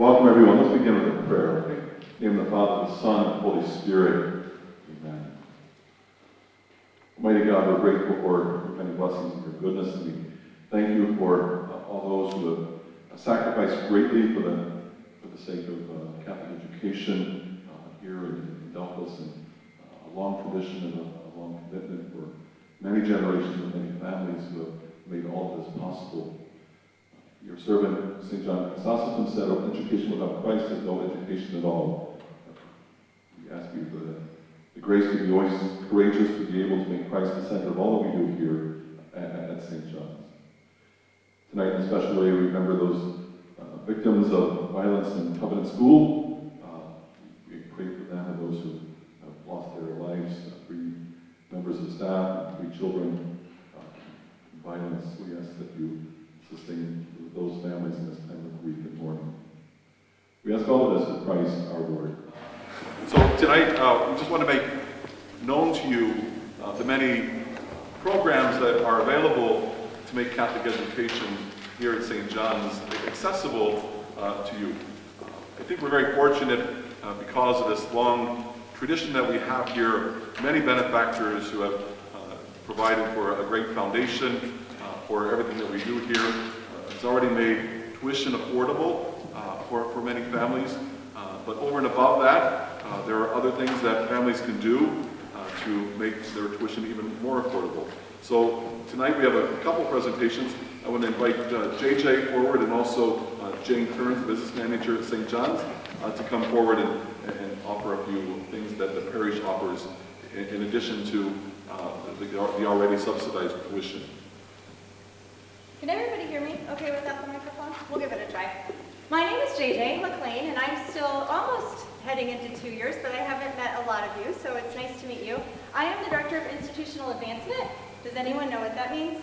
Welcome everyone. Let's begin with a prayer. In the name of the Father, the Son, and the Holy Spirit. Amen. Almighty God, we're grateful for your many blessings and your goodness, and we thank you for all those who have sacrificed greatly for the sake of Catholic education here in Delphos, and a long tradition and a long commitment for many generations and many families who have made all of this possible. Your servant, St. John Chrysostom, said, education without Christ is no education at all. We ask you for the grace to be always courageous, to be able to make Christ the center of all that we do here at St. John's. Tonight, in a special way, we remember those victims of violence in Covenant School. We pray for them and those who have lost their lives, 3 members of staff, and 3 children in violence. We ask that you sustain those families in this time of grief and mourning. We ask all of this in Christ our Lord. So tonight, we just want to make known to you the many programs that are available to make Catholic education here at St. John's accessible to you. I think we're very fortunate because of this long tradition that we have here, many benefactors who have provided for a great foundation for everything that we do here. It's already made tuition affordable for many families, but over and above that, there are other things that families can do to make their tuition even more affordable. So tonight we have a couple presentations. I want to invite JJ forward, and also Jane Kearns, business manager at St. John's, to come forward and offer a few things that the parish offers in addition to the already subsidized tuition. Can everybody hear me okay without the microphone? We'll give it a try. My name is JJ McLean, and I'm still almost heading into 2 years, but I haven't met a lot of you, so it's nice to meet you. I am the Director of Institutional Advancement. Does anyone know what that means?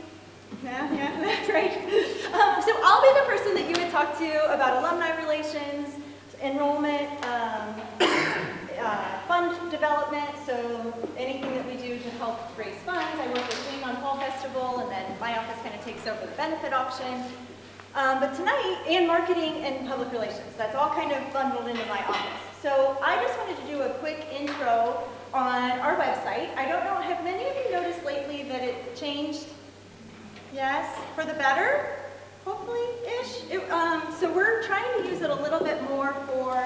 Yeah, that's right. So I'll be the person that you would talk to about alumni relations, enrollment, fund development, so anything that we do to help raise funds. I work with Jane on Fall Festival, and then my office kind of takes over the benefit auction. But tonight, and marketing and public relations, that's all kind of bundled into my office. So I just wanted to do a quick intro on our website. I don't know, have many of you noticed lately that it changed? Yes, for the better, hopefully-ish. So we're trying to use it a little bit more for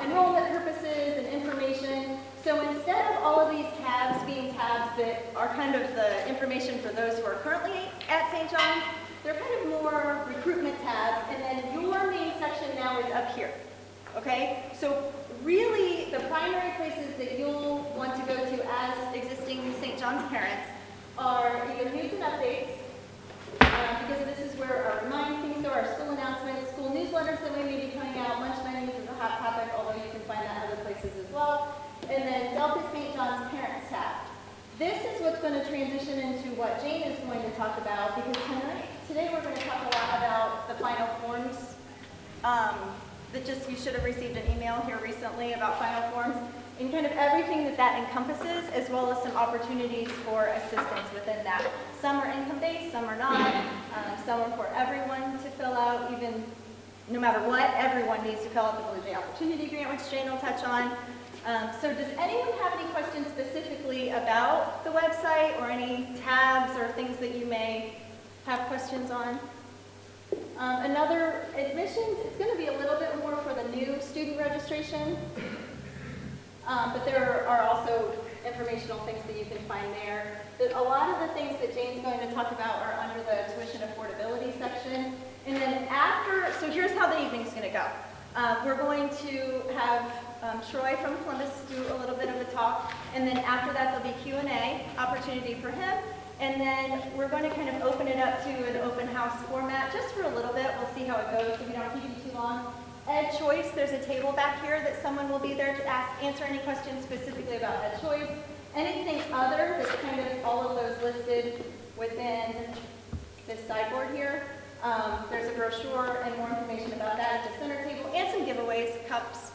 enrollment purposes and information. So instead of all of these tabs being tabs that are kind of the information for those who are currently at St. John's, they're kind of more recruitment tabs, and then your main section now is up here. Okay? So really, the primary places that you'll want to go to as existing St. John's parents are either news and updates, because this is where our remind things go, our school announcements, school newsletters that we may be coming out. Lunch menus is a hot topic, although you can find that other places as well. And then Delta St. John's Parents tab. This is what's going to transition into what Jane is going to talk about, because today we're going to talk a lot about the final forms. You should have received an email here recently about final forms, and kind of everything that encompasses, as well as some opportunities for assistance within that. Some are income-based, some are not. Some are for everyone to fill out, even no matter what, everyone needs to fill out the Blue Jay Opportunity Grant, which Jane will touch on. So does anyone have any questions specifically about the website, or any tabs or things that you may have questions on? Another, admissions, it's going to be a little bit more for the new student registration, but there are also informational things that you can find there. A lot of the things that Jane's going to talk about are under the tuition affordability section. And then after, so here's how the evening's going to go. We're going to have Troy from Columbus do a little bit of a talk, and then after that there'll be Q&A opportunity for him. And then we're going to kind of open it up to an open house format just for a little bit. We'll see how it goes so we don't keep you too long. Ed Choice, there's a table back here that someone will be there to answer any questions specifically about Ed Choice. Anything other that's kind of all of those listed within this sideboard here. There's a brochure and more information about that at the center table, and some giveaways, cups,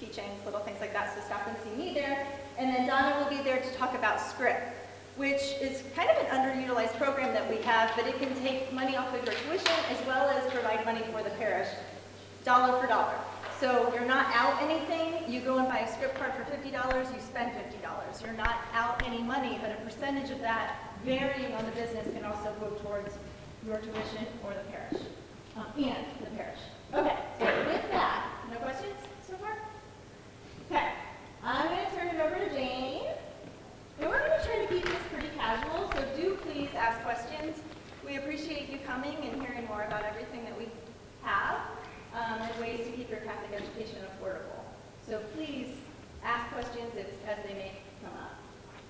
keychains, little things like that, so stop and see me there. And then Donna will be there to talk about Script, which is kind of an underutilized program that we have, but it can take money off of your tuition as well as provide money for the parish. dollar for dollar. So you're not out anything, you go and buy a script card for $50, you spend $50. You're not out any money, but a percentage of that varying on the business can also go towards your tuition or the parish, and the parish. Okay, so with that, no questions so far? Okay, I'm going to turn it over to Jane. And we're going to try to keep this pretty casual, so do please ask questions. We appreciate you coming and hearing more about everything that we have and ways to keep your Catholic education affordable. So please ask questions as they may come up.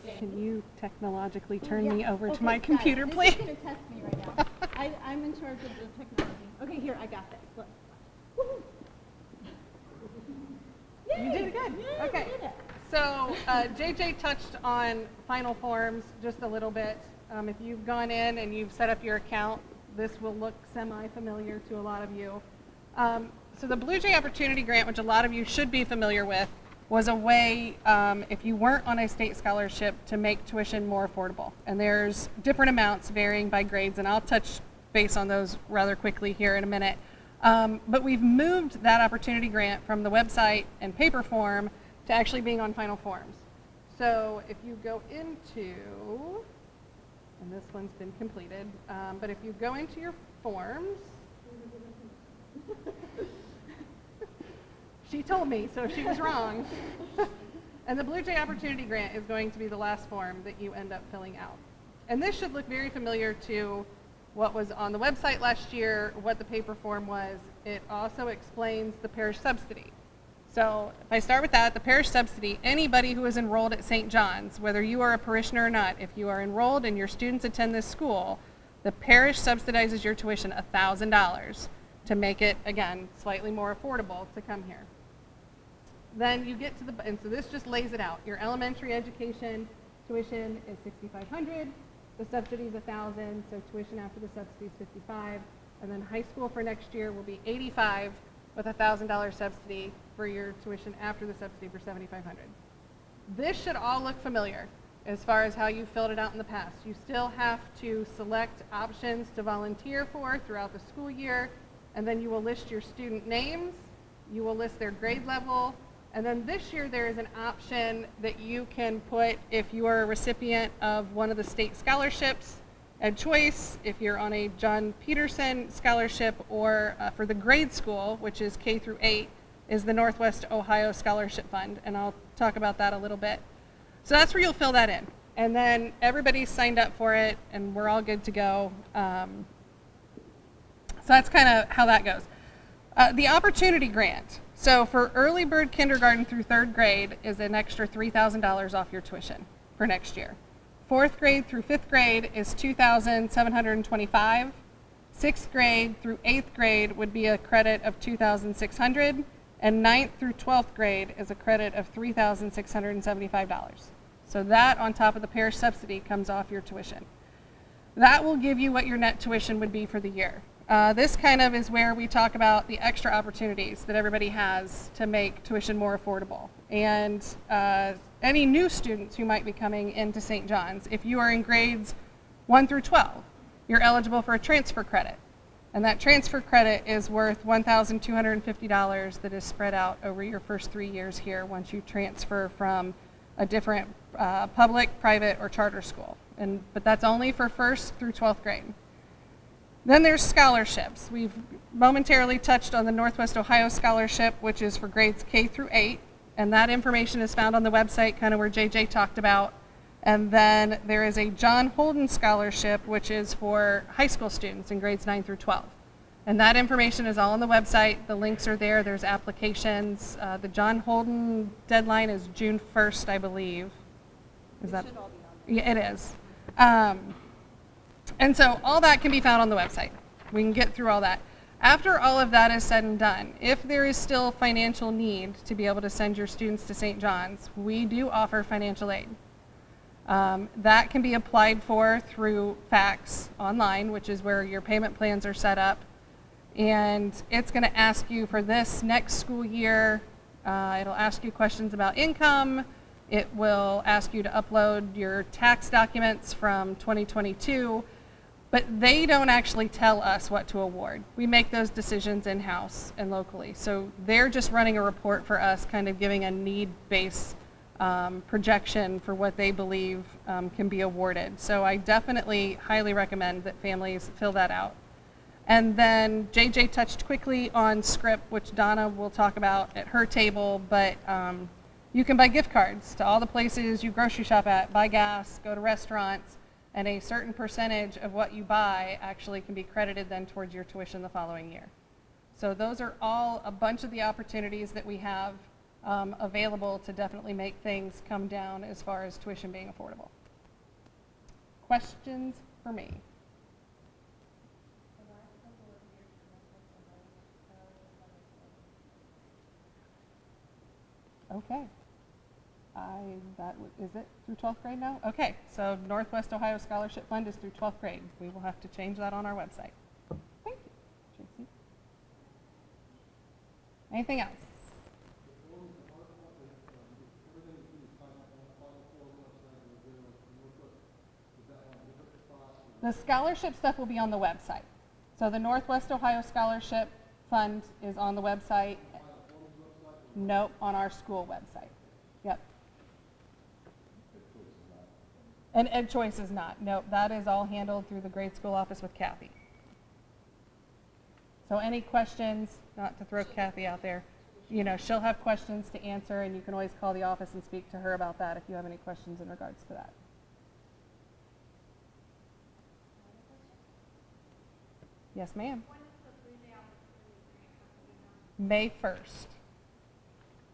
Jane. Can you technologically turn me Yeah. over to Okay, my guys, computer, please? This is going to test me right now. I'm in charge of the technology. Okay, here, I got this. Look. Woohoo. You did it good. Yay, Okay. we did it. So JJ touched on final forms just a little bit. If you've gone in and you've set up your account, this will look semi-familiar to a lot of you. So the Blue Jay Opportunity Grant, which a lot of you should be familiar with, was a way, if you weren't on a state scholarship, to make tuition more affordable. And there's different amounts varying by grades, and I'll touch base on those rather quickly here in a minute. But we've moved that opportunity grant from the website and paper form to actually being on final forms. So if you go into, and this one's been completed, but if you go into your forms, she told me, so she was wrong. And the Blue Jay Opportunity Grant is going to be the last form that you end up filling out. And this should look very familiar to what was on the website last year, what the paper form was. It also explains the parish subsidy. So if I start with that, the parish subsidy, anybody who is enrolled at St. John's, whether you are a parishioner or not, if you are enrolled and your students attend this school, the parish subsidizes your tuition $1,000 to make it, again, slightly more affordable to come here. Then you get to and so this just lays it out. Your elementary education tuition is $6,500. The subsidy is $1,000, so tuition after the subsidy is $55. And then high school for next year will be $85 with a $1,000 subsidy for your tuition after the subsidy for $7,500. This should all look familiar as far as how you filled it out in the past. You still have to select options to volunteer for throughout the school year, and then you will list your student names, you will list their grade level, and then this year there is an option that you can put if you are a recipient of one of the state scholarships, Ed Choice, if you're on a John Peterson scholarship, or for the grade school, which is K through 8, is the Northwest Ohio Scholarship Fund, and I'll talk about that a little bit. So that's where you'll fill that in. And then everybody's signed up for it, and we're all good to go. So that's kind of how that goes. The Opportunity Grant. So for early bird kindergarten through 3rd grade is an extra $3,000 off your tuition for next year. 4th grade through 5th grade is $2,725. 6th grade through 8th grade would be a credit of $2,600. And 9th through 12th grade is a credit of $3,675. So that on top of the parish subsidy comes off your tuition. That will give you what your net tuition would be for the year. This kind of is where we talk about the extra opportunities that everybody has to make tuition more affordable. And any new students who might be coming into St. John's, if you are in grades 1 through 12, you're eligible for a transfer credit. And that transfer credit is worth $1,250 that is spread out over your first 3 years here once you transfer from a different public, private, or charter school. But that's only for 1st through 12th grade. Then there's scholarships. We've momentarily touched on the Northwest Ohio Scholarship, which is for grades K through 8, and that information is found on the website, kind of where JJ talked about. And then there is a John Holden Scholarship, which is for high school students in grades 9 through 12. And that information is all on the website. The links are there. There's applications. The John Holden deadline is June 1st, I believe. Is that? Should all be on there. Yeah, it is. And so all that can be found on the website. We can get through all that. After all of that is said and done, if there is still financial need to be able to send your students to St. John's, we do offer financial aid. That can be applied for through fax online, which is where your payment plans are set up. And it's going to ask you for this next school year, it'll ask you questions about income. It will ask you to upload your tax documents from 2022. But they don't actually tell us what to award. We make those decisions in-house and locally. So they're just running a report for us, kind of giving a need-based projection for what they believe can be awarded. So I definitely highly recommend that families fill that out. And then JJ touched quickly on Script, which Donna will talk about at her table, but you can buy gift cards to all the places you grocery shop at, buy gas, go to restaurants, and a certain percentage of what you buy actually can be credited then towards your tuition the following year. So those are all a bunch of the opportunities that we have available to definitely make things come down as far as tuition being affordable. Questions for me? Okay. Is it through 12th grade now? Okay, so Northwest Ohio Scholarship Fund is through 12th grade. We will have to change that on our website. Thank you, Tracy. Anything else? The scholarship stuff will be on the website. So the Northwest Ohio Scholarship Fund is on the website. Nope, on our school website. Yep. And EdChoice is not. Nope, that is all handled through the grade school office with Kathy. So any questions, not to throw Kathy out there, she'll have questions to answer, and you can always call the office and speak to her about that if you have any questions in regards to that. Yes, ma'am. May 1st.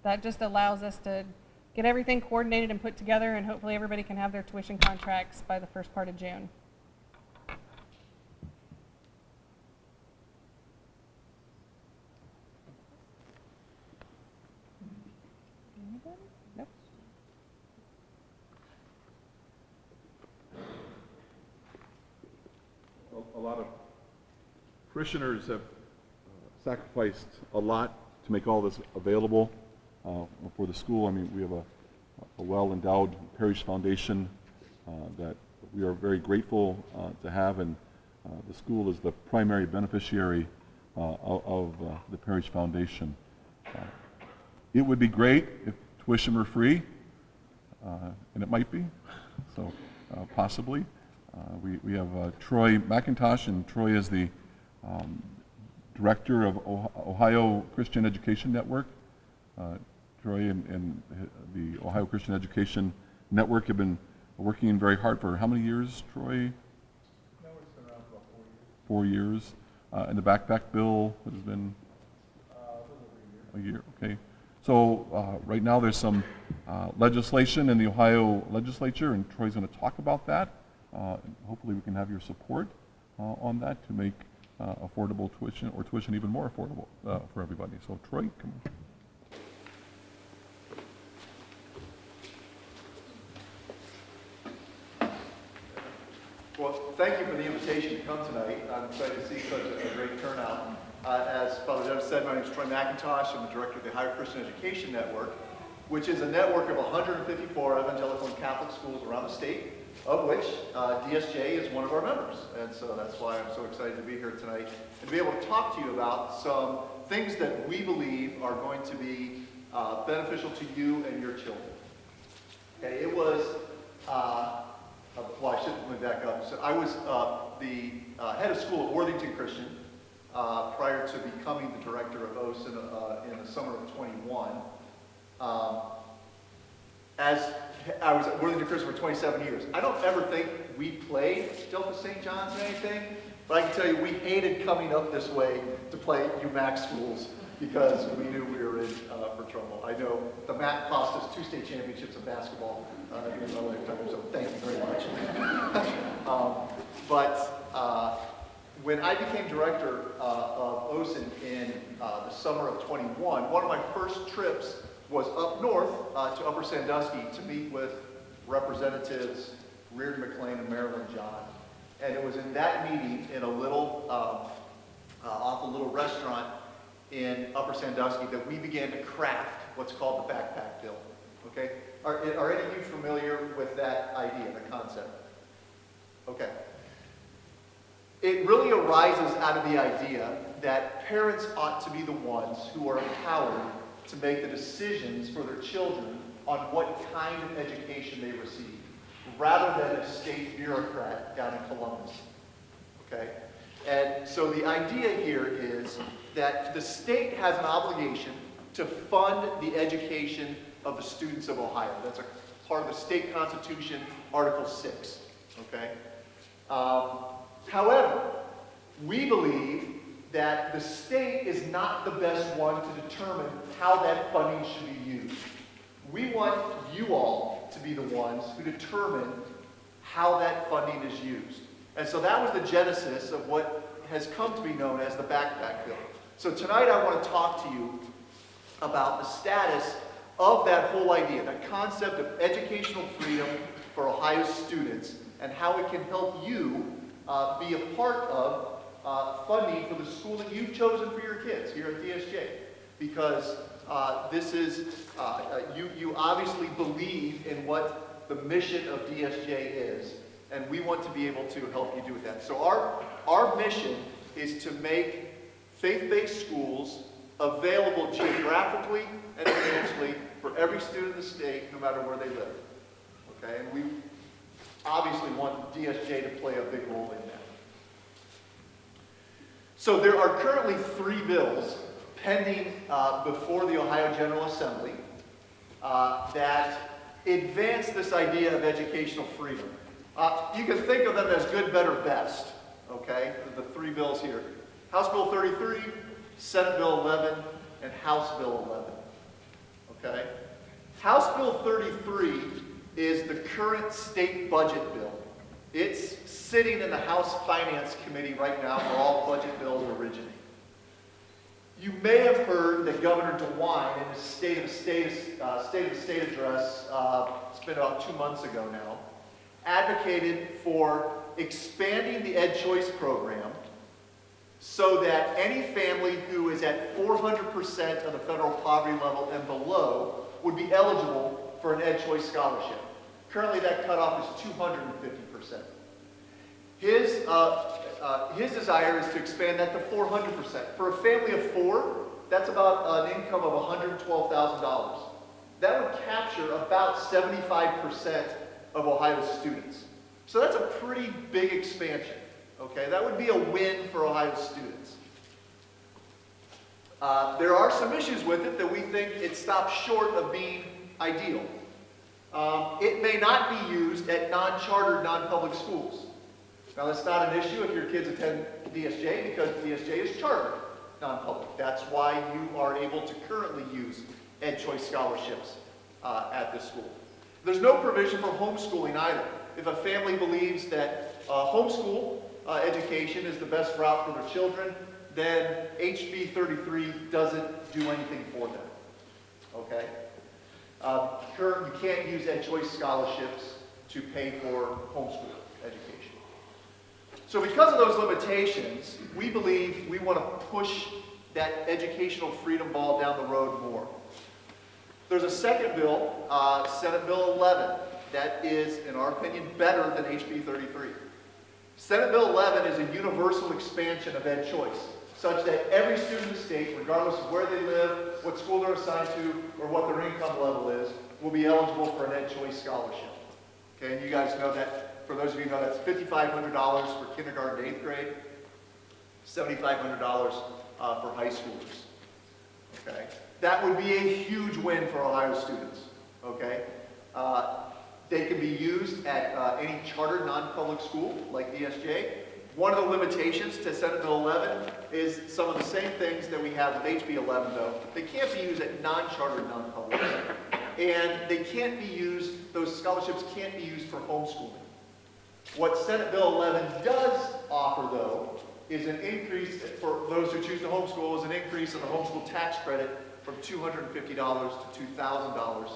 That just allows us to get everything coordinated and put together, and hopefully everybody can have their tuition contracts by the first part of June. Anybody? Nope. A lot of parishioners have sacrificed a lot to make all this available for the school. I mean, we have a well-endowed parish foundation that we are very grateful to have, and the school is the primary beneficiary of the parish foundation. It would be great if tuition were free, and it might be, so possibly. We have Troy McIntosh, and Troy is the director of Ohio Christian Education Network. Troy and the Ohio Christian Education Network have been working very hard for how many years, Troy? No, it's been around for about 4 years. 4 years. And the backpack bill has been a year. Okay. So right now there's some legislation in the Ohio legislature, and Troy's going to talk about that. And hopefully we can have your support on that to make affordable tuition, or tuition even more affordable for everybody. So Troy, come on. Well, thank you for the invitation to come tonight. I'm excited to see such a great turnout. As Father Jeff said, my name is Troy McIntosh. I'm the director of the Ohio Christian Education Network, which is a network of 154 evangelical and Catholic schools around the state, of which DSJ is one of our members. And so that's why I'm so excited to be here tonight and to be able to talk to you about some things that we believe are going to be beneficial to you and your children. Okay, it was, well, I should let me back up. So I was the head of school at Worthington Christian prior to becoming the director of OSIN in the summer of 21. As I was at Worthington Christian for 27 years. I don't ever think we played Delta St. John's or anything, but I can tell you we hated coming up this way to play UMAC schools because we knew we were in for trouble. I know the MAC cost us 2 state championships in basketball in my lifetime, so thank you very much. When I became director of OSIN in the summer of 21, one of my first trips was up north to Upper Sandusky to meet with Representatives Reardon McLean and Marilyn John. And it was in that meeting in a little, off a little restaurant in Upper Sandusky that we began to craft what's called the backpack bill. Okay? Are any of you familiar with that idea, the concept? Okay. It really arises out of the idea that parents ought to be the ones who are empowered to make the decisions for their children on what kind of education they receive, rather than a state bureaucrat down in Columbus. Okay? And so the idea here is that the state has an obligation to fund the education of the students of Ohio. That's a part of the state constitution, Article 6. Okay? However, we believe that the state is not the best one to determine how that funding should be used. We want you all to be the ones who determine how that funding is used. And so that was the genesis of what has come to be known as the Backpack Bill. So tonight I want to talk to you about the status of that whole idea, that concept of educational freedom for Ohio students, and how it can help you be a part of funding for the school that you've chosen for your kids here at DSJ. Because this is, you obviously believe in what the mission of DSJ is, and we want to be able to help you do that. So our mission is to make faith-based schools available geographically and financially for every student in the state, no matter where they live. Okay, and we obviously want DSJ to play a big role in that. So there are currently 3 bills pending before the Ohio General Assembly that advance this idea of educational freedom. You can think of them as good, better, best, okay? The 3 bills here. House Bill 33, Senate Bill 11, and House Bill 11, okay? House Bill 33 is the current state budget bill. It's sitting in the House Finance Committee right now where all budget bills originate. You may have heard that Governor DeWine, in his State of the State address, it's been about 2 months ago now, advocated for expanding the Ed Choice program so that any family who is at 400% of the federal poverty level and below would be eligible for an Ed Choice scholarship. Currently that cutoff is 250%. His desire is to expand that to 400%. For a family of 4, that's about an income of $112,000. That would capture about 75% of Ohio's students. So that's a pretty big expansion, okay? That would be a win for Ohio's students. There are some issues with it that we think it stops short of being ideal. It may not be used at non-chartered, non-public schools. Now that's not an issue if your kids attend DSJ because DSJ is chartered, non-public. That's why you are able to currently use Ed Choice scholarships at this school. There's no provision for homeschooling either. If a family believes that homeschool education is the best route for their children, then HB 33 doesn't do anything for them, okay? You can't use Ed Choice scholarships to pay for homeschool education. So because of those limitations, we believe we want to push that educational freedom ball down the road more. There's a second bill, Senate Bill 11, that is, in our opinion, better than HB 33. Senate Bill 11 is a universal expansion of Ed Choice, such that every student in the state, regardless of where they live, what school they're assigned to, or what their income level is, will be eligible for an Ed Choice scholarship. Okay, and you guys know that. For those of you who know, that's $5,500 for kindergarten to 8th grade, $7,500 for high schoolers. Okay, that would be a huge win for Ohio students. Okay, they can be used at any chartered non-public school like DSJ. One of the limitations to Senate Bill 11 is some of the same things that we have with HB 11, though. They can't be used at non-chartered non-public, and they can't be used. Those scholarships can't be used for homeschooling. What Senate Bill 11 does offer, though, is an increase for those who choose to homeschool, is an increase in the homeschool tax credit from $250 to $2,000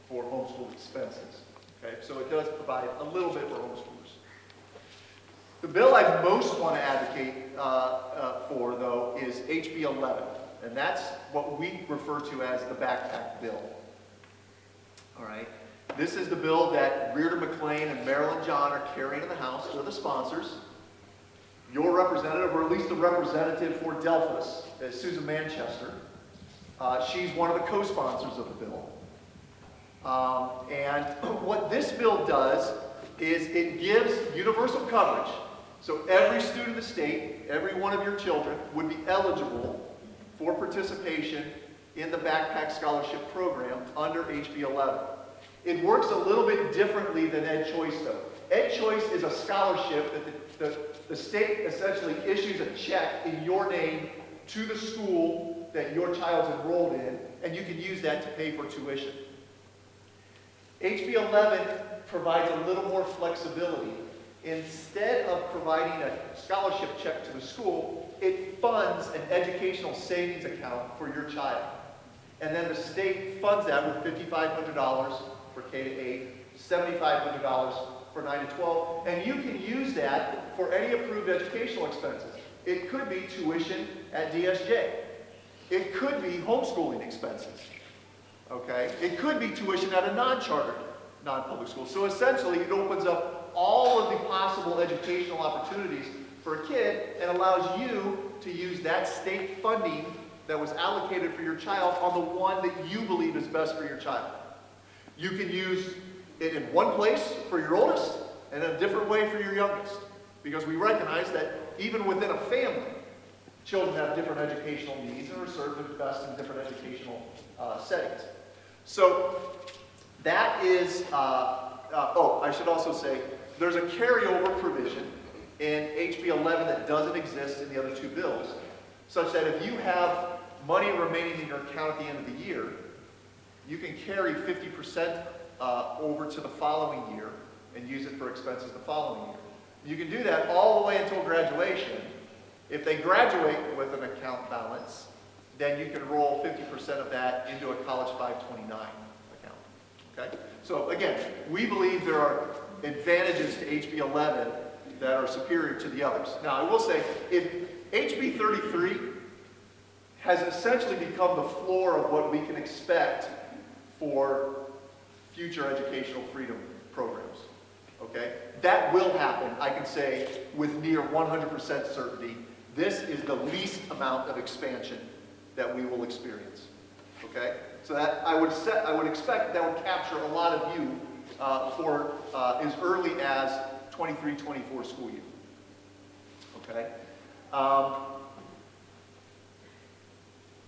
for homeschool expenses. Okay, so it does provide a little bit for homeschoolers. The bill I most want to advocate for, though, is HB 11, and that's what we refer to as the backpack bill. All right. This is the bill that Reardon McLean and Marilyn John are carrying in the House. They're the sponsors. your representative, or at least the representative for Delphus, is Susan Manchester. She's one of the co-sponsors of the bill. And what this bill does is it gives universal coverage. So every student in the state, every one of your children would be eligible for participation in the Backpack Scholarship Program under HB 11. It works a little bit differently than Ed Choice though. Ed Choice is a scholarship that the state essentially issues a check in your name to the school that your child's enrolled in, and you can use that to pay for tuition. HB 11 provides a little more flexibility. Instead of providing a scholarship check to the school, it funds an educational savings account for your child. And then the state funds that with $5,500 for K to 8, $7,500 for 9 to 12, and you can use that for any approved educational expenses. It could be tuition at DSJ. It could be homeschooling expenses. Okay? It could be tuition at a non-chartered, non-public school. So essentially, it opens up all of the possible educational opportunities for a kid and allows you to use that state funding that was allocated for your child on the one that you believe is best for your child. You can use it in one place for your oldest and in a different way for your youngest, because we recognize that even within a family, children have different educational needs and are served best in different educational settings. So that is, oh, I should also say, there's a carryover provision in HB 11 that doesn't exist in the other two bills, such that if you have money remaining in your account at the end of the year, you can carry 50% over to the following year and use it for expenses the following year. You can do that all the way until graduation. If they graduate with an account balance, then you can roll 50% of that into a College 529 account. Okay? So again, we believe there are advantages to HB 11 that are superior to the others. Now, I will say, if HB 33 has essentially become the floor of what we can expect for future educational freedom programs. Okay? That will happen, I can say, with near 100% certainty. This is the least amount of expansion that we will experience. Okay? So that I would expect that would capture a lot of you for as early as 23-24 school year. Okay?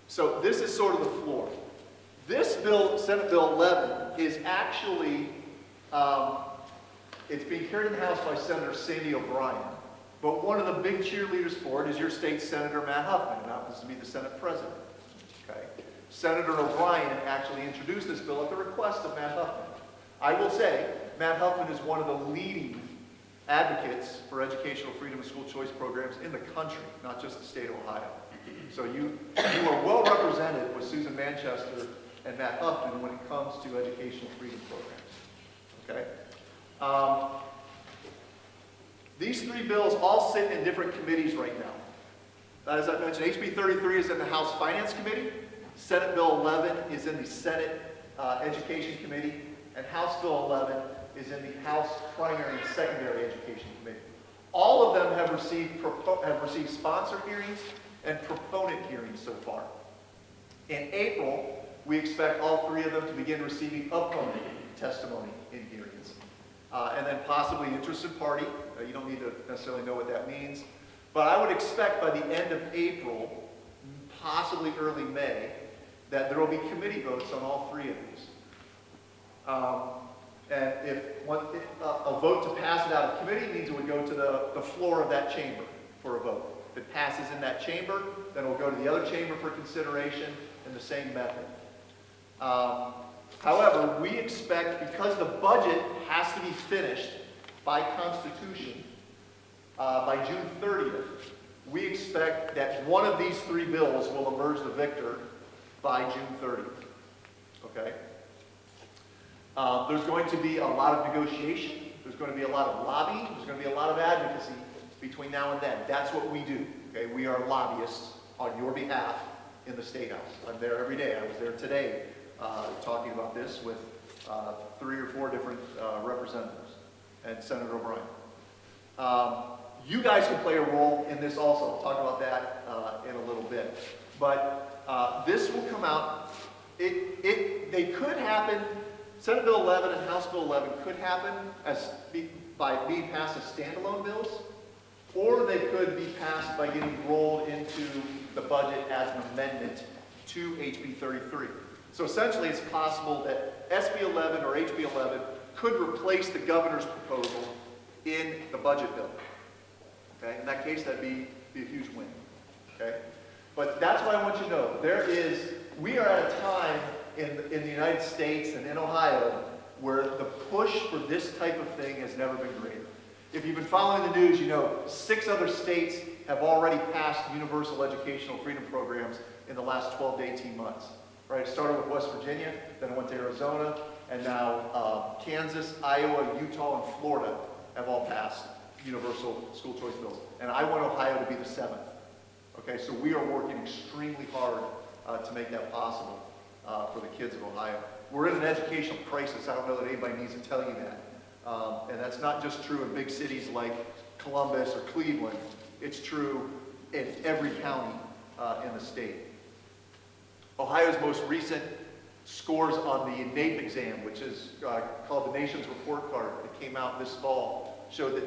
So this is sort of the floor. This bill, Senate Bill 11, is actually, it's being carried in the House by Senator Sandy O'Brien. But one of the big cheerleaders for it is your state Senator Matt Huffman, who happens to be the Senate President. Okay? Senator O'Brien actually introduced this bill at the request of Matt Huffman. I will say, Matt Huffman is one of the leading advocates for educational freedom and school choice programs in the country, not just the state of Ohio. So you are well represented with Susan Manchester and Matt Huffman when it comes to educational freedom programs. Okay? These three bills all sit in different committees right now. As I mentioned, HB 33 is in the House Finance Committee, Senate Bill 11 is in the Senate Education Committee, and House Bill 11 is in the House Primary and Secondary Education Committee. All of them have received sponsor hearings and proponent hearings so far. In April, we expect all three of them to begin receiving opponent testimony in hearings. And then possibly interested party. You don't need to necessarily know what that means. But I would expect by the end of April, possibly early May, that there will be committee votes on all three of these. And if a vote to pass it out of committee means it would go to the floor of that chamber for a vote. If it passes in that chamber, then it will go to the other chamber for consideration in the same method. However, we expect, because the budget has to be finished by Constitution by June 30th, we expect that one of these three bills will emerge the victor by June 30th. Okay? There's going to be a lot of negotiation. There's going to be a lot of lobbying. There's going to be a lot of advocacy between now and then. That's what we do. Okay? We are lobbyists on your behalf in the State House. I'm there every day. I was there today talking about this with 3 or 4 different representatives and Senator O'Brien. You guys can play a role in this also. I'll talk about that in a little bit. But this will come out. They could happen. Senate Bill 11 and House Bill 11 could happen by being passed as standalone bills, or they could be passed by getting rolled into the budget as an amendment to HB 33. So essentially, it's possible that SB 11 or HB 11 could replace the governor's proposal in the budget bill. Okay? In that case, that'd be a huge win. Okay? But that's what I want you to know. We are at a time in the United States and in Ohio where the push for this type of thing has never been greater. If you've been following the news, you know 6 other states have already passed universal educational freedom programs in the last 12 to 18 months. Right? It started with West Virginia, then it went to Arizona, and now Kansas, Iowa, Utah, and Florida have all passed universal school choice bills. And I want Ohio to be the 7th. Okay, so we are working extremely hard to make that possible for the kids of Ohio. We're in an educational crisis. I don't know that anybody needs to tell you that. And that's not just true in big cities like Columbus or Cleveland. It's true in every county in the state. Ohio's most recent scores on the NAEP exam, which is called the Nation's Report Card, that came out this fall, showed that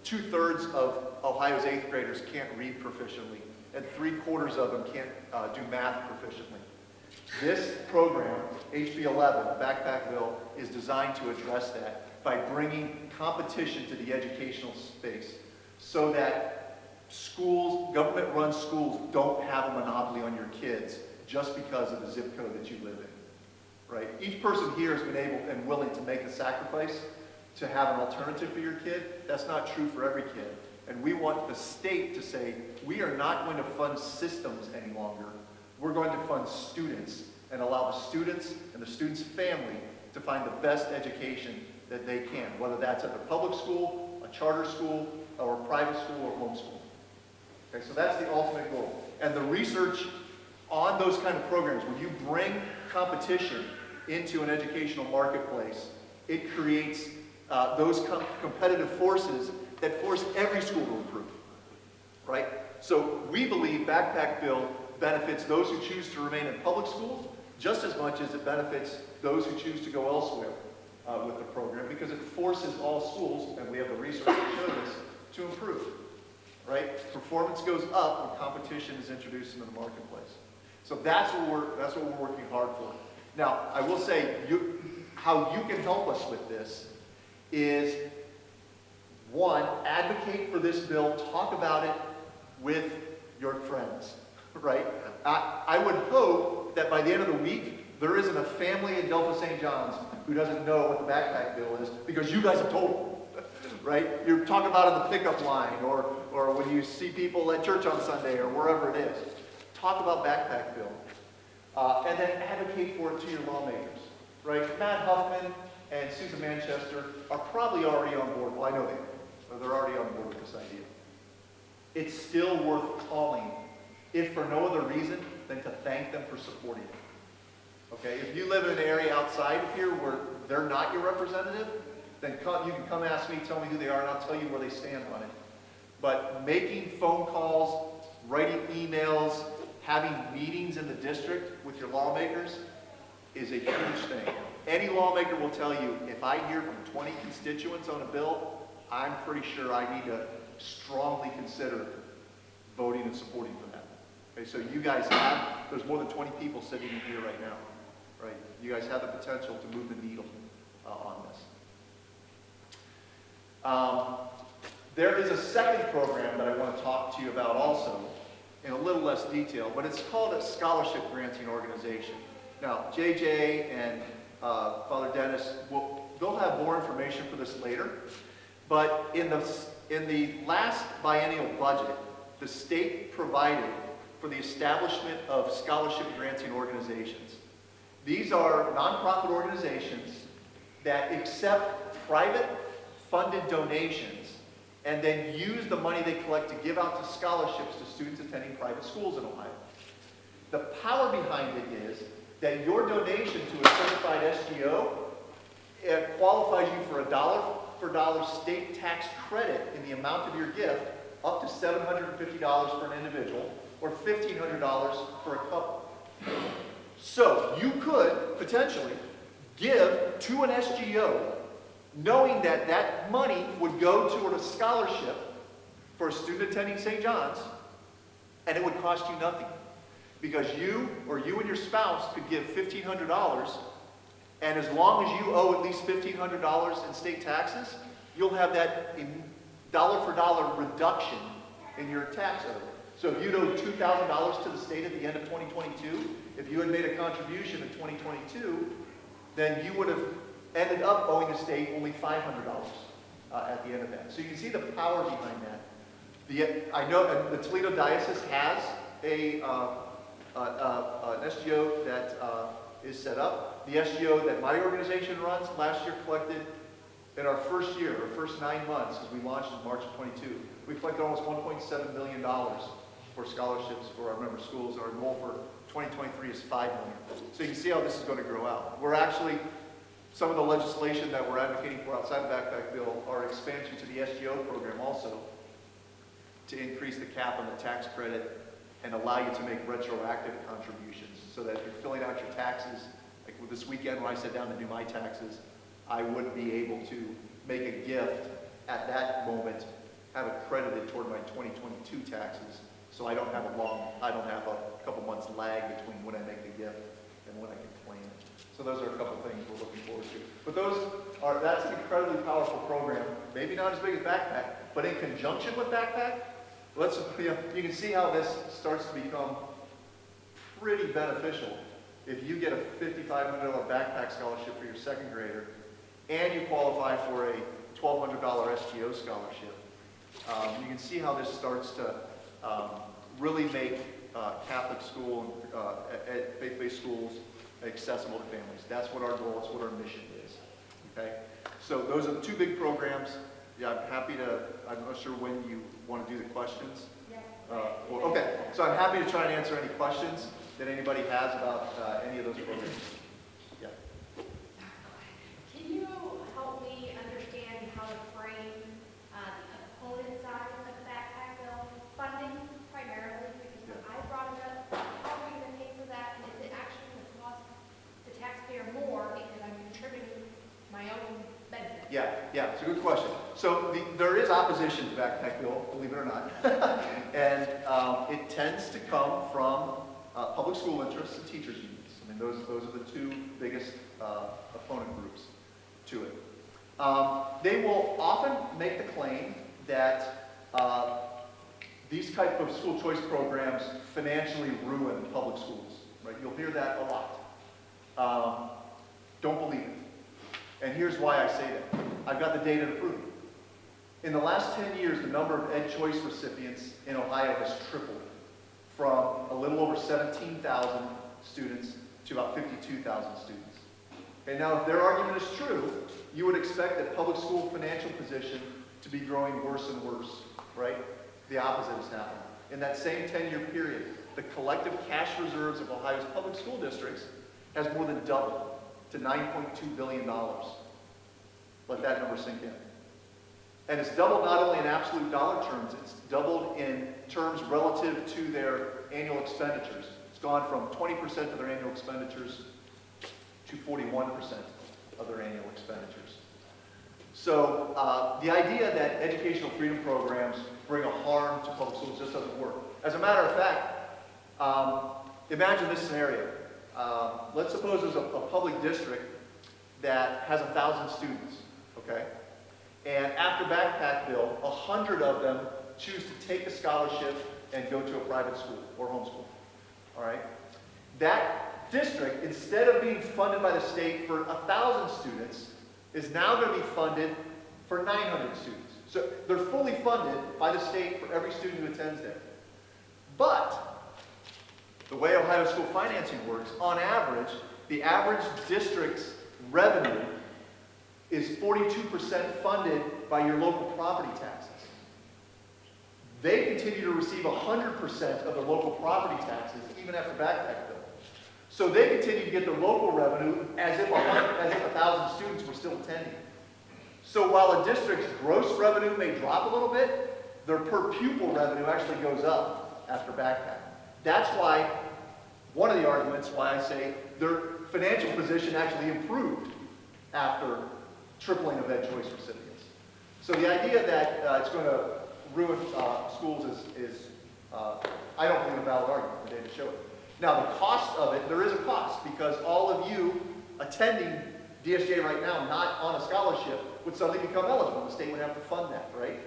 2/3 of Ohio's 8th graders can't read proficiently, and 3/4 of them can't do math proficiently. This program, HB 11, the backpack bill, is designed to address that by bringing competition to the educational space so that schools, government-run schools, don't have a monopoly on your kids just because of the zip code that you live in, right? Each person here has been able and willing to make a sacrifice to have an alternative for your kid. That's not true for every kid. And we want the state to say, we are not going to fund systems any longer. We're going to fund students and allow the students and the student's family to find the best education that they can, whether that's at the public school, a charter school, or a private school or homeschool. Okay, so that's the ultimate goal. And the research on those kind of programs, when you bring competition into an educational marketplace, it creates those competitive forces that force every school to improve, right? So we believe Backpack Bill benefits those who choose to remain in public schools just as much as it benefits those who choose to go elsewhere with the program, because it forces all schools, and we have the research to show this, to improve, right? Performance goes up when competition is introduced into the marketplace. So that's what we're working hard for. Now, I will say, how you can help us with this is, one, advocate for this bill, talk about it with your friends, right? I would hope that by the end of the week, there isn't a family in Delta St. John's who doesn't know what the backpack bill is, because you guys have told them, right? You're talking about it in the pickup line, or when you see people at church on Sunday, or wherever it is. Talk about backpack bill. And then advocate for it to your lawmakers, right? Matt Huffman and Susan Manchester are probably already on board. Well, I know they are. They're already on board with this idea. It's still worth calling, if for no other reason than to thank them for supporting it. Okay, if you live in an area outside of here where they're not your representative, then you can come ask me, tell me who they are, and I'll tell you where they stand on it. But making phone calls, writing emails, having meetings in the district with your lawmakers is a huge thing. Any lawmaker will tell you, if I hear from 20 constituents on a bill, I'm pretty sure I need to strongly consider voting and supporting for that. Okay, so you guys there's more than 20 people sitting in here right now, right? You guys have the potential to move the needle on this. There is a second program that I want to talk to you about also, in a little less detail, but it's called a scholarship granting organization. Now, JJ and Father Dennis, they'll have more information for this later, but in the last biennial budget, the state provided for the establishment of scholarship granting organizations. These are nonprofit organizations that accept private funded donations and then use the money they collect to give out to scholarships to students attending private schools in Ohio. The power behind it is that your donation to a certified SGO qualifies you for a dollar-for-dollar state tax credit in the amount of your gift up to $750 for an individual, or $1,500 for a couple. So you could potentially give to an SGO, knowing that that money would go toward a scholarship for a student attending St. John's, and it would cost you nothing. Because you and your spouse could give $1,500, and as long as you owe at least $1,500 in state taxes, you'll have that dollar for dollar reduction in your tax owed. So if you owe $2,000 to the state at the end of 2022, if you had made a contribution in 2022, then you would have ended up owing the state only $500 at the end of that. So you can see the power behind that. I know the Toledo Diocese has an SGO that is set up. The SGO that my organization runs last year collected, in our first year, our first 9 months, as we launched in March of 22, we collected almost $1.7 million for scholarships for our member schools. Our goal for 2023 is $5 million. So you can see how this is going to grow out. We're actually, some of the legislation that we're advocating for outside the backpack bill are expansion to the SGO program also, to increase the cap on the tax credit and allow you to make retroactive contributions, so that if you're filling out your taxes, like with this weekend when I sat down to do my taxes, I would be able to make a gift at that moment, have it credited toward my 2022 taxes, so I don't have a couple months lag between when I make the gift and when I can claim it. So those are a couple things we're looking forward to. But that's an incredibly powerful program, maybe not as big as Backpack, but in conjunction with Backpack, you can see how this starts to become pretty beneficial. If you get a $5,500 backpack scholarship for your second grader, and you qualify for a $1,200 SGO scholarship, you can see how this starts to really make Catholic school, faith-based schools accessible to families. That's what our goal, that's what our mission is. Okay? So those are the two big programs. Yeah, I'm happy to, I'm not sure when you want to do the questions. Okay, so I'm happy to try and answer any questions that anybody has about any of those programs. Yeah. Can you help me understand how to frame the opponent side of the backpack bill funding primarily? Because when I brought it up, how are we going to pay for that? And is it actually going to cost the taxpayer more because I'm contributing my own benefit? Yeah, it's a good question. So there is opposition to backpack bill, believe it or not. And it tends to come from public school interests and teachers unions. I mean, those are the two biggest opponent groups to it. They will often make the claim that these type of school choice programs financially ruin public schools. Right? You'll hear that a lot. Don't believe it. And here's why I say that. I've got the data to prove it. In the last 10 years, the number of Ed Choice recipients in Ohio has tripled, from a little over 17,000 students to about 52,000 students. And now, if their argument is true, you would expect that public school financial position to be growing worse and worse, right? The opposite is happening. In that same 10-year period, the collective cash reserves of Ohio's public school districts has more than doubled to $9.2 billion. Let that number sink in. And it's doubled not only in absolute dollar terms, it's doubled in terms relative to their annual expenditures. It's gone from 20% of their annual expenditures to 41% of their annual expenditures. So the idea that educational freedom programs bring a harm to public schools just doesn't work. As a matter of fact, imagine this scenario. Let's suppose there's a public district that has 1,000 students, okay? And after backpack bill, 100 of them choose to take a scholarship and go to a private school or homeschool, all right? That district, instead of being funded by the state for 1,000 students, is now going to be funded for 900 students. So they're fully funded by the state for every student who attends there. But the way Ohio school financing works, on average, the average district's revenue is 42% funded by your local property taxes. They continue to receive 100% of the local property taxes even after backpack bill. So they continue to get their local revenue as if 1,000 students were still attending. So while a district's gross revenue may drop a little bit, their per pupil revenue actually goes up after backpack. That's why, one of the arguments why I say their financial position actually improved after tripling of Ed Choice recipients. So the idea that it's going to ruin schools is I don't believe a valid argument. The data show it. Now the cost of it, there is a cost because all of you attending DSJ right now, not on a scholarship, would suddenly become eligible. The state would have to fund that, right?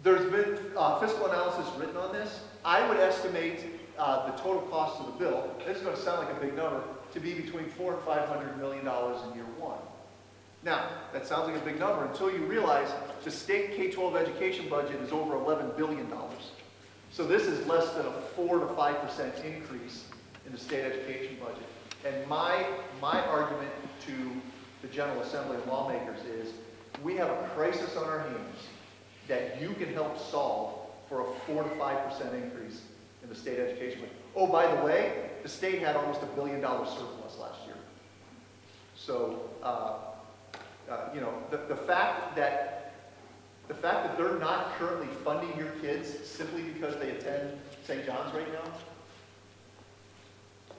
There's been fiscal analysis written on this. I would estimate the total cost of the bill, this is going to sound like a big number, to be between $400 and $500 million in year one. Now, that sounds like a big number until you realize the state K-12 education budget is over $11 billion. So this is less than a 4 to 5% increase in the state education budget. And my argument to the General Assembly and lawmakers is we have a crisis on our hands that you can help solve for a 4 to 5% increase in the state education budget. Oh, by the way, the state had almost $1 billion surplus last year. So, you know, the fact that they're not currently funding your kids simply because they attend St. John's right now,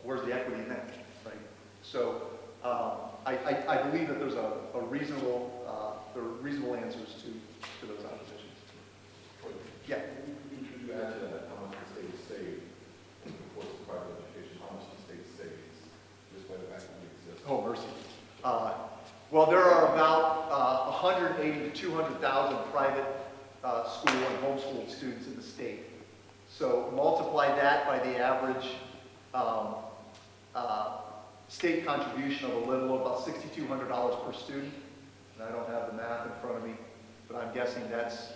where's the equity in that, right? So I believe that there's a reasonable, there are reasonable answers to those oppositions. Yeah. Could you add to that how much the state saved in the course of private education? How much the state saves just by the fact that we exist? Oh, mercy. Well, there are about 180 to 200,000 private school and homeschooled students in the state. So multiply that by the average state contribution of a little, about $6,200 per student. And I don't have the math in front of me, but I'm guessing that's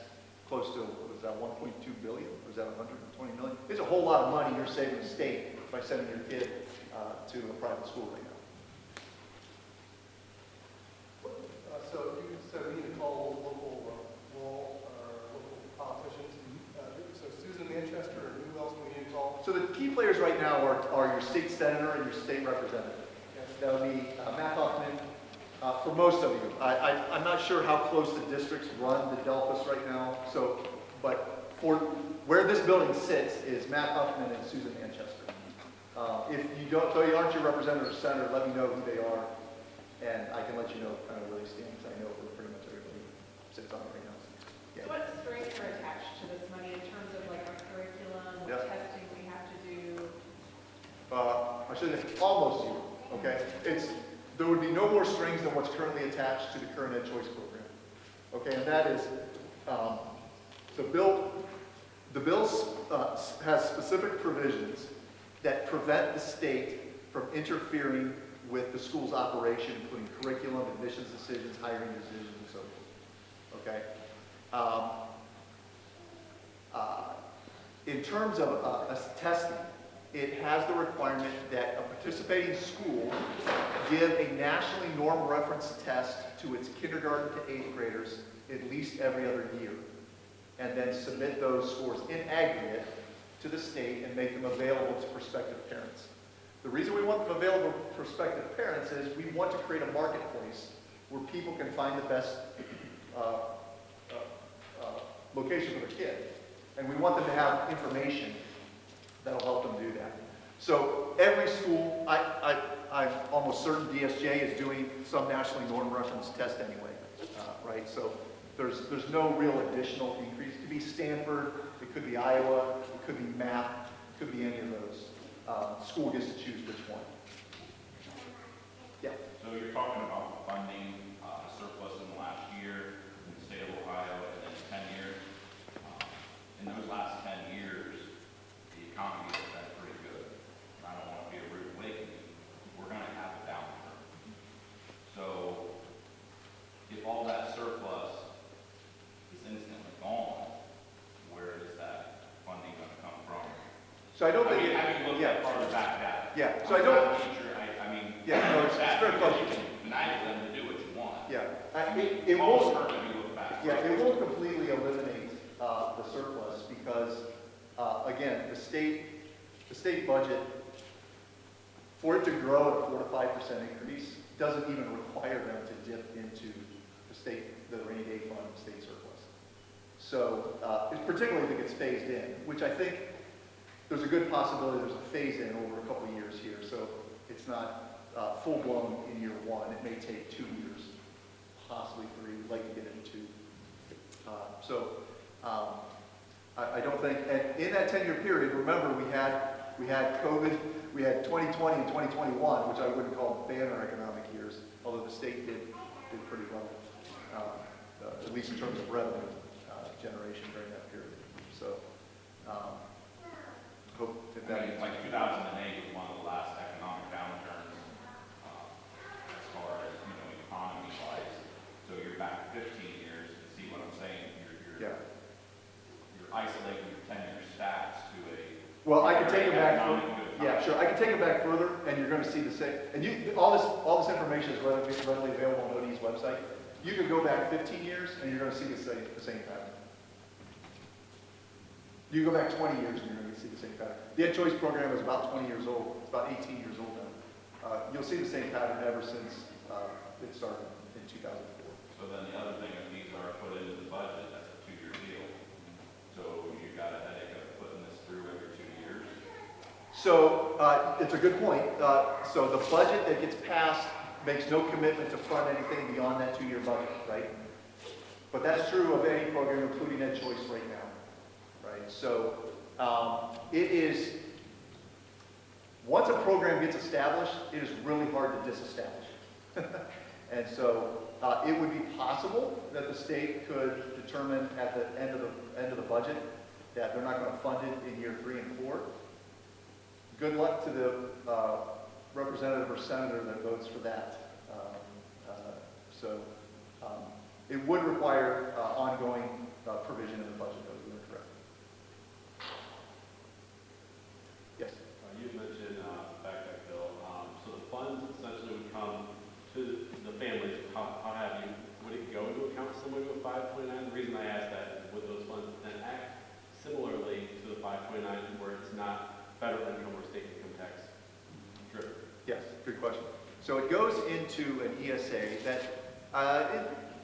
close to, was that 1.2 billion or is that 120 million? It's a whole lot of money you're saving the state by sending your kid to a private school right now. So you said we need to call local politicians. So Susan Manchester, and who else do we need to call? So the key players right now are your state senator and your state representative. That would be Matt Huffman. For most of you, I'm not sure how close the districts run to Delphus right now. So, but for where this building sits is Matt Huffman and Susan Manchester. If you don't, though you aren't your representative or senator, let me know who they are, and I can let you know kind of where they stand. Because I know where pretty much everybody sits on it right now. Yeah. So what strings are attached to this money in terms of like our curriculum, what testing we have to do? I should say almost zero. Okay, there would be no more strings than what's currently attached to the current Ed Choice program. Okay, and that is the bill has specific provisions that prevent the state from interfering with the school's operation, including curriculum, admissions decisions, hiring decisions, and so forth. Okay. In terms of testing, it has the requirement that a participating school give a nationally norm reference test to its kindergarten to 8th graders at least every other year, and then submit those scores in aggregate to the state and make them available to prospective parents. The reason we want them available to prospective parents is we want to create a marketplace where people can find the best location for their kid. And we want them to have information that'll help them do that. So every school, I'm almost certain DSJ is doing some nationally norm reference test anyway, right? So there's no real additional increase. It could be Stanford, it could be Iowa, it could be math, it could be any of those. School gets to choose which one. Yeah. So you're talking about funding surplus in the last year in the state of Ohio and then 10 years. In those last 10 years, the economy has been pretty good. I don't want to be a rude awakening. We're going to have a downturn. So if all that surplus is instantly gone, where is that funding going to come from? So I don't think. Have you looked at part of the back data? Yeah. So I don't. I mean, Yeah. No, it's very close. you can finagle them to do what you want. Yeah. It Almost won't. certainly look back. Yeah. It won't completely eliminate the surplus because, again, the state budget, for it to grow at a 4 to 5% increase, doesn't even require them to dip into the rainy day fund, the state surplus. So, particularly if it gets phased in, which I think there's a good possibility there's a phase in over a couple of years here. So it's not full blown in year one. It may take 2 years, possibly 3. We'd like to get it in 2. I don't think, and in that 10-year period, remember we had COVID, we had 2020 and 2021, which I wouldn't call banner economic years, although the state did pretty well, at least in terms of revenue generation during that period. So, hope that I mean, like 2008 was one of the last economic downturns, as far as, economy-wise. So you're back 15 years, see what I'm saying? You're isolating your 10-year stats to a. Well, I can take it back. economic good time. Yeah, sure. I can take it back further, and you're going to see the same. And all this information is readily available on ODE's website. You can go back 15 years, and you're going to see the same pattern. You go back 20 years, and you're going to see the same pattern. The Ed Choice program is about 20 years old. It's about 18 years old now. You'll see the same pattern ever since it started in 2004. So then the other thing, if these are put into the budget, that's a 2-year deal. So you got a headache of putting this through every 2 years. So it's a good point. So the budget that gets passed makes no commitment to fund anything beyond that 2-year budget, right? But that's true of any program, including Ed Choice right now, right? So it is, once a program gets established, it is really hard to disestablish it. And so it would be possible that the state could determine at the end of the budget that they're not going to fund it in year 3 and 4. Good luck to the representative or senator that votes for that. It would require ongoing provision in the budget, though, you are correct. Yes? You mentioned backpack bill. So the funds essentially would come to the families. How have you, would it go into account similar to a 529? The reason I ask that is would those funds then act similarly to the 529 where it's not federal income or state income tax driven? Yes, Good question. So it goes into an ESA that,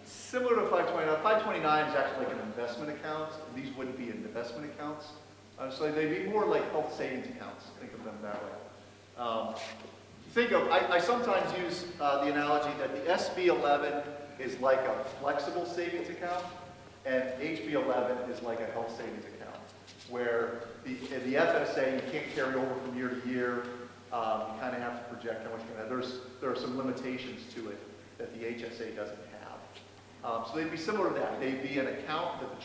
similar to 529. 529 is actually like an investment account. These wouldn't be investment accounts. So they'd be more like health savings accounts. Think of them that way. I sometimes use the analogy that the SB11 is like a flexible savings account, and HB11 is like a health savings account, where the FSA, you can't carry over from year to year. You kind of have to project how much you're going to have. There are some limitations to it that the HSA doesn't have. So they'd be similar to that. They'd be an account that the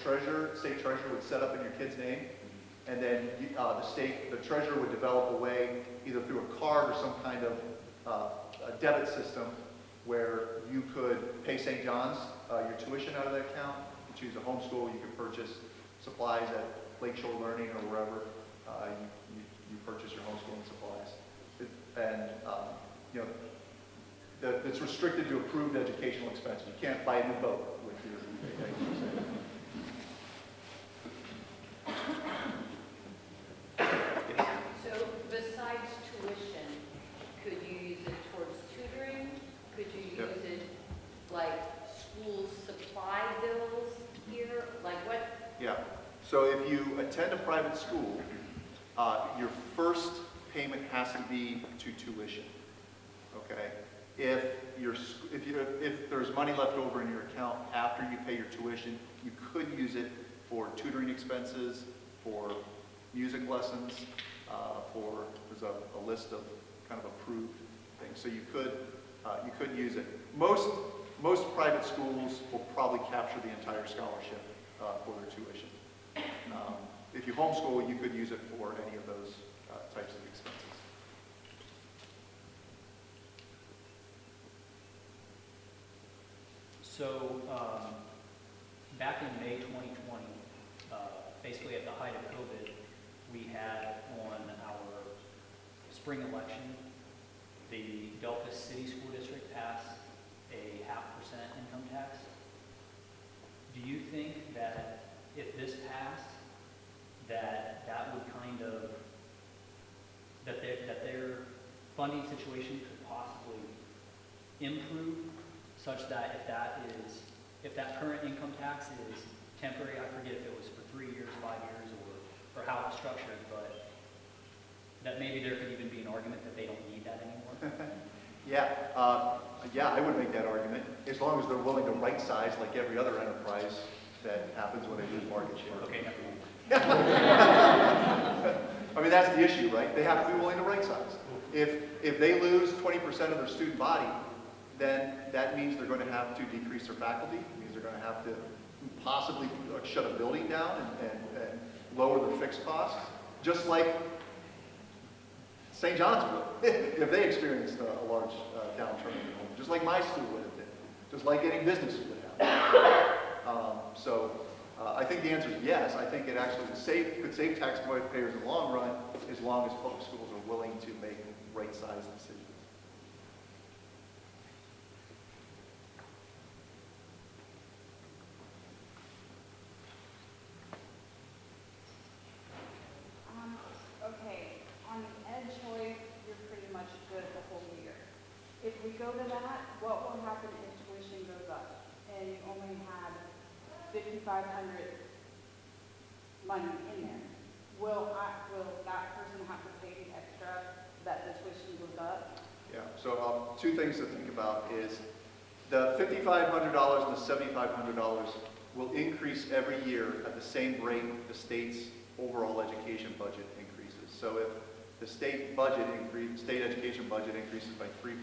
state treasurer would set up in your kid's name, and then the treasurer would develop a way, either through a card or some kind of a debit system, where you could pay St. John's your tuition out of that account. You choose a homeschool, you could purchase supplies at Lakeshore Learning or wherever you purchase your homeschooling supplies. It's restricted to approved educational expenses. You can't buy a new boat with your So besides tuition, could you use it towards tutoring? Could you use it like school supply bills here? Like what? Yeah. So if you attend a private school, your first payment has to be to tuition. Okay. If there's money left over in your account after you pay your tuition, you could use it for tutoring expenses, for music lessons, there's a list of kind of approved things. So you could use it. Most private schools will probably capture the entire scholarship for their tuition. If you homeschool, you could use it for any of those types of expenses. So back in May 2020, basically at the height of COVID, we had on our spring election, the Delta City School District passed a 0.5% income tax. Do you think that if this passed, that would kind of, that their funding situation could possibly improve such that if that current income tax is temporary, I forget if it was for 3 years, 5 years, or how it's structured, but that maybe there could even be an argument that they don't need that anymore. Yeah, I would make that argument, as long as they're willing to right size like every other enterprise that happens when they lose market share. Okay, never mind. I mean, that's the issue, right? They have to be willing to right size. If they lose 20% of their student body, then that means they're going to have to decrease their faculty. It means they're going to have to possibly shut a building down and lower their fixed costs, just like St. John's would, if they experienced a large downturn in enrollment, just like my school would have been, just like any businesses would have. I think the answer is yes. I think it actually could save taxpayers in the long run, as long as public schools are willing to make right-sized decisions. Okay, on the ed choice, you're pretty much good the whole year. If we go to that, what will happen if tuition goes up and you only had 5,500 money in there? Will that person have to pay the extra that the tuition goes up? Yeah, so two things to think about is the $5,500 and the $7,500 will increase every year at the same rate the state's overall education budget increases. So if the state education budget increases by 3%,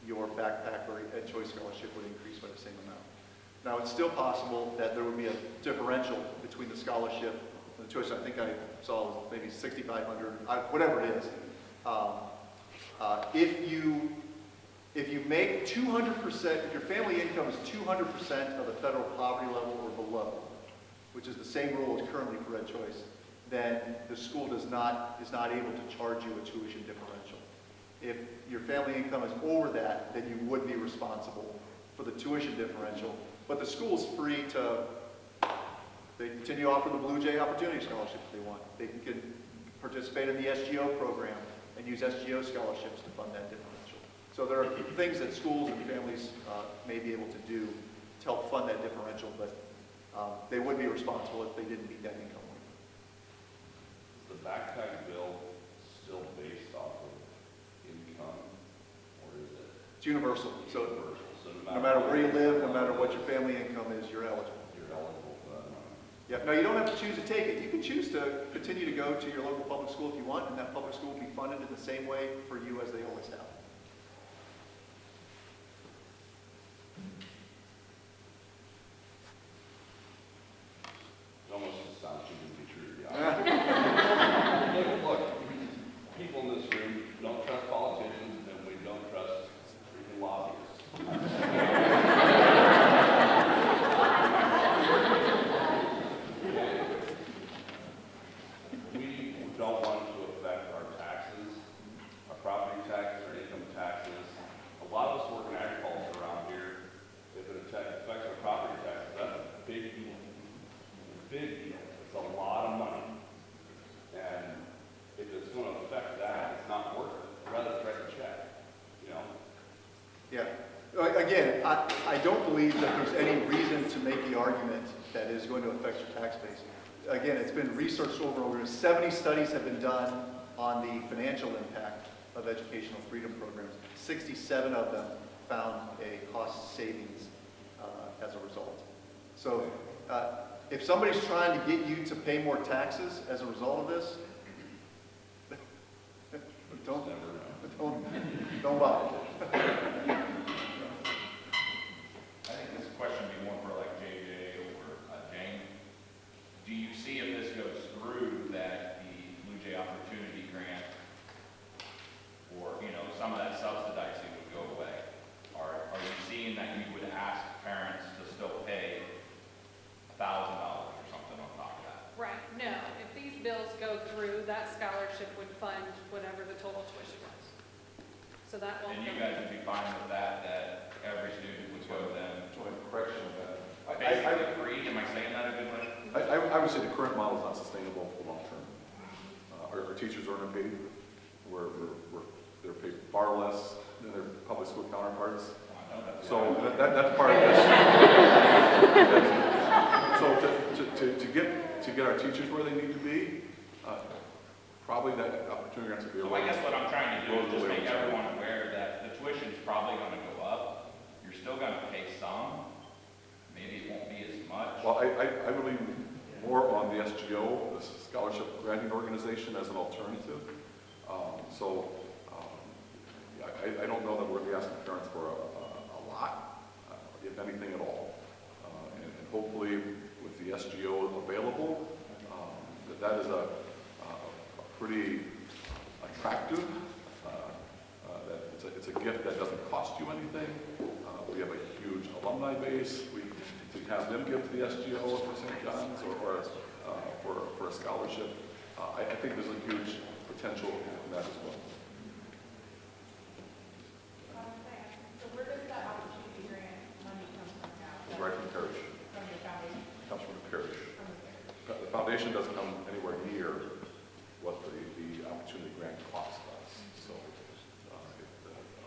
your backpack or Ed Choice Scholarship would increase by the same amount. Now, it's still possible that there would be a differential between the scholarship and the choice. I think I saw maybe $6,500, whatever it is. If you make 200%, if your family income is 200% of the federal poverty level or below, which is the same rule as currently for Ed Choice, then the school is not able to charge you a tuition differential. If your family income is over that, then you would be responsible for the tuition differential. But the school's free to, they continue to offer the Blue Jay Opportunity Scholarship if they want. They can participate in the SGO program and use SGO scholarships to fund that differential. So there are things that schools and families may be able to do to help fund that differential, but they would be responsible if they didn't meet that income limit. Is the backpack bill still based off of income, or is it? It's universal. So Universal. So no matter where you live, no matter what your family income is, you're eligible. You're eligible for that money. Yeah, no, you don't have to choose to take it. You can choose to continue to go to your local public school if you want, and that public school will be funded in the same way for you as they always have. It almost just sounds too good to be true, to be honest. Look, people in this room don't trust politicians, and we don't trust freaking lobbyists. We don't want to affect our taxes, our property taxes, our income taxes. A lot of us work in agriculture around here. If it affects our property taxes, that's a big deal. Big deal. It's a lot of money. And if it's going to affect that, it's not worth it. I'd rather write a check, you know? Yeah. Again, I don't believe that there's any reason to make the argument that is going to affect your tax base. Again, it's been researched over 70 studies have been done on the financial impact of educational freedom programs. 67 of them found a cost savings as a result. So if somebody's trying to get you to pay more taxes as a result of this, don't bother. I think this question would be more for like JJ or Jane. Do you see if this goes through that the Blue Jay Opportunity Grant or, you know, some of that subsidizing would go away? Are you seeing that you would ask parents to still pay $1,000 or something on top of that? Right, no, if these bills go through, that scholarship would fund whatever the total tuition was. So that won't And go. you guys would be fine with that every student would go to them? Correction of that. Basically free, am I saying that a good way? I would say the current model is not sustainable for the long term. Our teachers are underpaid. They're paid far less than their public school counterparts. So that's part of this. So to get our teachers where they need to be, probably that opportunity grants will be a So I guess what I'm trying to do is just make everyone aware that the tuition's probably gonna go up. You're still gonna pay some, maybe it won't be as much. Well, I believe more on the SGO, the Scholarship Granting Organization, as an alternative. I don't know that we're going to be asking parents for a lot, if anything at all. And hopefully with the SGO available, that is a pretty attractive, that it's a gift that doesn't cost you anything. We have a huge alumni base. To have them give to the SGO for St. John's or for a scholarship, I think there's a huge potential in that as well. So where does that opportunity grant money come from now? Right from the parish. From the foundation? It comes from the parish. From the parish. The foundation doesn't come anywhere near what the opportunity grant costs us. So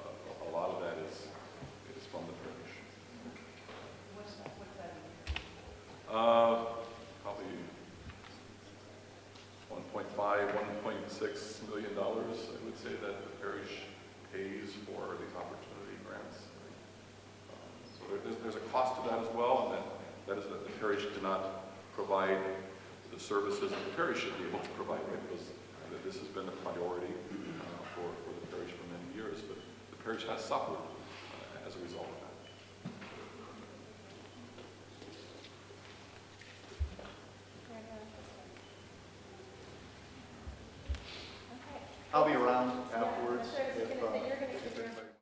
a lot of that is from the parish. What's that mean? Probably $1.5, $1.6 million, I would say, that the parish pays for these opportunity grants. So there's a cost to that as well, and that is that the parish cannot provide the services that the parish should be able to provide, right? Because this has been a priority for the parish for many years, but the parish has suffered as a result of that. I'll be around afterwards So I was if gonna say, you're gonna if sit around. anybody